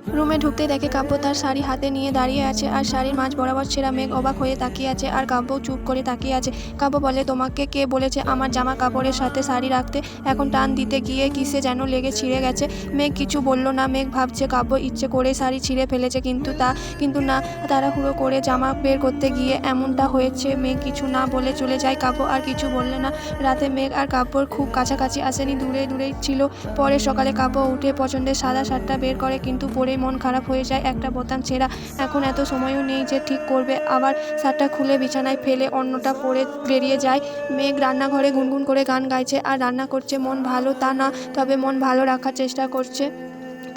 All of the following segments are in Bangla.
রুমে ঢুকতেই দেখে কাব্য তার শাড়ি হাতে নিয়ে দাঁড়িয়ে আছে আর শাড়ির মাঝ বরাবর ছেঁড়া। মেঘ অবাক হয়ে তাকিয়ে আছে আর কাব্য চুপ করে তাকিয়ে আছে। কাব্য বলে, তোমাকে কে বলেছে আমার জামা কাপড়ের সাথে শাড়ি রাখতে? এখন টান দিতে গিয়ে কিসে যেন লেগে ছিঁড়ে গেছে। মেঘ কিছু বলল না। মেঘ ভাবছে কাব্য ইচ্ছে করে শাড়ি ছিঁড়ে ফেলেছে, কিন্তু না, তাড়াহুড়ো করে জামা বের করতে গিয়ে এমনটা হয়েছে। মেঘ কিছু না বলে চলে যায়। কাব্য আর কিছু বললে না। রাতে মেঘ আর কাব্যর খুব কাছাকাছি আসেনি, দূরে দূরেই ছিল। পরে সকালে কাব্য উঠে পছন্দের সাদা শার্টটা বের করে, কিন্তু পরেই মন খারাপ হয়ে যায়। একটা বোতাম ছেঁড়া। এখন এত সময়ও নেই যে ঠিক করবে। আবার শার্টটা খুলে বিছানায় ফেলে অন্যটা পরে বেরিয়ে যায়। মেঘ রান্নাঘরে গুনগুন করে গান গাইছে আর রান্না করছে। মন ভালো তা না, তবে মন ভালো রাখার চেষ্টা করছে।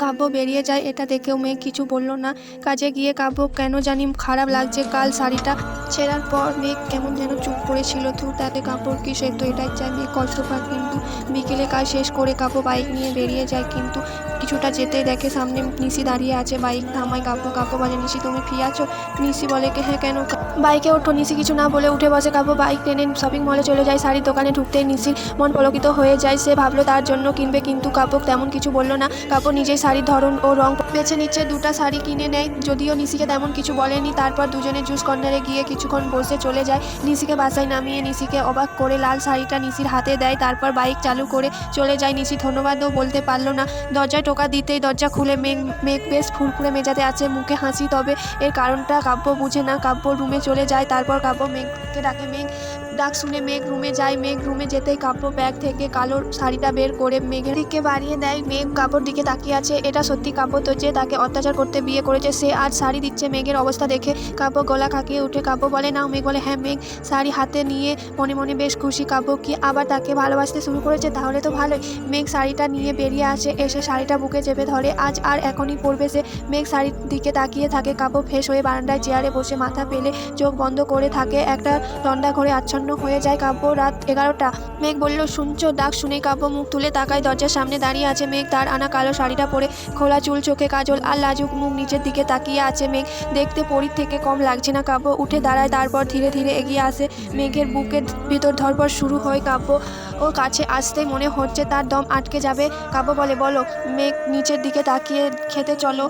কাব্য বেরিয়ে যায়। এটা দেখেও মেঘ কিছু বলল না। কাজে গিয়ে কাব্য কেন জানি খারাপ লাগছে। কাল শাড়িটা ছেঁড়ার পর মেঘ কেমন যেন চুপ করেছিল। তাতে কাপড় কি, সে তো এটাই চায় মেঘ কষ্ট পাক। কিন্তু বিকেলে কাজ শেষ করে কাব্য বাইক নিয়ে বেরিয়ে যায়, কিন্তু কিছুটা যেতেই দেখে সামনে নিশি দাঁড়িয়ে আছে। বাইক থামায় কাব্য বলে, নিশি তুমি ফ্রি আছো? নিশি বলে, হ্যাঁ কেন? বাইকে ওঠো। নিশি কিছু না বলে উঠে বসে। কাব্য বাইক টেনে শপিং মলে চলে যায়। শাড়ির দোকানে ঢুকতেই নিশির মন পুলকিত হয়ে যায়। সে ভাবলো তার জন্য কিনবে, কিন্তু কাব্য তেমন কিছু বলল না। কাব্য নিজেই শাড়ির ধরন ও রং বেছে নিচ্ছে। দুটা শাড়ি কিনে নেয়, যদিও নিশিকে তেমন কিছু বলেনি। তারপর দুজনে জুস কর্নারে গিয়ে কিছুক্ষণ বসে চলে যায়। নিশিকে বাসায় নামিয়ে নিশিকে অবাক করে লাল শাড়িটা নিশির হাতে দেয়। তারপর বাইক চালু করে চলে যায়। নিশি ধন্যবাদও বলতে পারলো না। দরজায় টোকা দিতেই দরজা খুলে মেঘ বেশ ফুরফুরে মেজাজে আছে, মুখে হাসি। তবে এর কারণটা কাব্য বুঝে না। কাব্য রুমে চলে যায়। তারপর কাব্য মেঘকে ডাকে। মেঘ ডাক শুনে মেঘ রুমে যায়। মেঘ রুমে যেতেই কাব্য ব্যাগ থেকে কালো শাড়িটা বের করে মেঘের দিকে বাড়িয়ে দেয়। মেঘ কাব্যর দিকে তাকিয়ে আছে। এটা সত্যি কাব্য তো, যে তাকে অত্যাচার করতে বিয়ে করেছে? সে আজ শাড়ি দিচ্ছে। মেঘের অবস্থা দেখে কাব্য গলা খাকিয়ে উঠে। কাব্য বলে, নাও। মেঘ বলে, হ্যাঁ। মেঘ শাড়ি হাতে নিয়ে মনে মনে বেশ খুশি। কাব্য কি আবার তাকে ভালোবাসতে শুরু করেছে? তাহলে তো ভালোই। মেঘ শাড়িটা নিয়ে বেরিয়ে আসে। এসে শাড়িটা বুকে চেপে ধরে। আজ আর এখনই পরবে সে। মেঘ শাড়ির দিকে তাকিয়ে থাকে। কাব্য ফ্রেশ হয়ে বারান্দায় চেয়ারে বসে মাথা ফেলে চোখ বন্ধ করে থাকে। একটা ঠান্ডা ঘরে আচ্ছন্ন হয়ে যায় কাব্য। রাত 11টা। মেঘ বলল, শুনছো? ডাক শুনে কাব্য মুখ তুলে তাকায়। দরজার সামনে দাঁড়িয়ে আছে মেঘ। তার আনা কালো শাড়িটা পরে, খোলা চুল, চোখে কাজল আর লাজুক মুখ, নিচের দিকে তাকিয়ে আছে। মেঘ দেখতে পরীর থেকে কম লাগছে না। কাব্য উঠে দাঁড়ায়। তারপর ধীরে ধীরে এগিয়ে আসে। মেঘের বুকের ভিতর ধড়ফড় শুরু হয়। কাব্য ওর কাছে আসতেই মনে হচ্ছে তার দম আটকে যাবে। কাব্য বলে, বলো। মেঘ নিচের দিকে তাকিয়ে, খেতে চলো।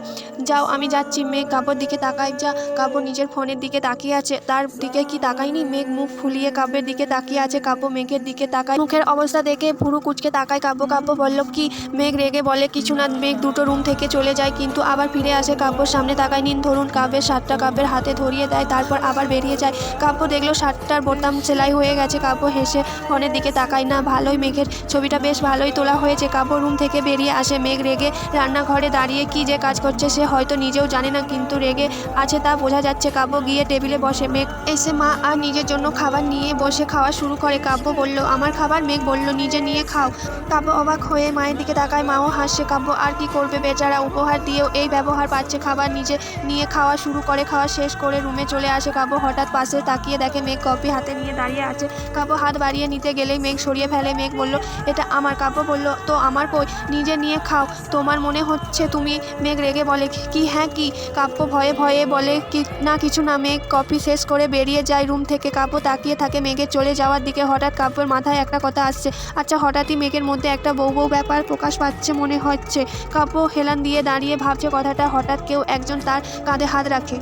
যাও, আমি যাচ্ছি। মেঘ কাব্যর দিকে তাকায়। যা। কাব্য নিজের ফোনের দিকে তাকিয়ে আছে। তার দিকে কি তাকায়নি? মেঘ মুখ ফুলিয়ে কাব্যের দিকে তাকিয়ে আছে। কাব্য মেঘের দিকে তাকায়। মুখের অবস্থা দেখে ভুরু কুঁচকে তাকায় কাব্য। কাব্য বলল, কি? মেঘ রেগে বলে, কিছু না। মেঘ দুটো রুম থেকে চলে যায়, কিন্তু আবার ফিরে আসে। কাব্যর সামনে তাকায়। নিন ধরুন। কাব্যের শার্টটা কাব্যের হাতে ধরিয়ে দেয়। তারপর আবার বেরিয়ে যায়। কাব্য দেখলো শার্টটার বোতাম সেলাই হয়ে গেছে। কাব্য হেসে ফোনের দিকে তাকায় না। ভালোই, মেঘের ছবিটা বেশ ভালোই তোলা হয়েছে। কাব্য রুম থেকে বেরিয়ে আসে। মেঘ রেগে রান্নাঘরে দাঁড়িয়ে কি যে কাজ করছে সে হয়তো নিজেও জানে না, কিন্তু রেগে আছে তা বোঝা যাচ্ছে। কাব্য গিয়ে টেবিলে বসে। মেঘ এসে মা আর নিজের জন্য খাবার নিয়ে বসে খাওয়া শুরু করে। কাব্য বলল, আমার খাবার? মেঘ বলল, নিজে নিয়ে খাও। কাব্য অবাক হয়ে মায়ের দিকে তাকায়। মাও হাসছে। কাব্য আর কি করবে, বেচারা। উপহার দিয়েও এই ব্যবহার পাচ্ছে। খাবার নিজে নিয়ে খাওয়া শুরু করে। খাওয়া শেষ করে রুমে চলে আসে। কাব্য হঠাৎ পাশে তাকিয়ে দেখে মেঘ কফি হাতে নিয়ে দাঁড়িয়ে আছে। কাব্য হাত বাড়িয়ে নিতে গেলেই মেঘ সরিয়ে ফেলে। মেঘ বলল, এটা আমার। কাব্য বলল, তো আমার কই? নিজে নিয়ে খাও। তোমার মনে হচ্ছে তুমি। মেঘ রেগে বলে, কি? হ্যাঁ কি? কাব্য ভয়ে ভয়ে বলে, কি না, কিছু না। মেঘ কফি শেষ করে বেরিয়ে যায় রুম থেকে। কাব্য তাকিয়ে থাকে মেঘের চলে যাওয়ার দিকে। হঠাৎ কাব্যের মাথায় একটা কথা আসছে। আচ্ছা, হঠাৎই মেঘের মধ্যে একটা বউ বউ ব্যাপার প্রকাশ পাচ্ছে মনে হচ্ছে। কাব্য হেলান দিয়ে দাঁড়িয়ে ভাবছে কথাটা। হঠাৎ কেউ একজন তার কাঁধে হাত রাখে।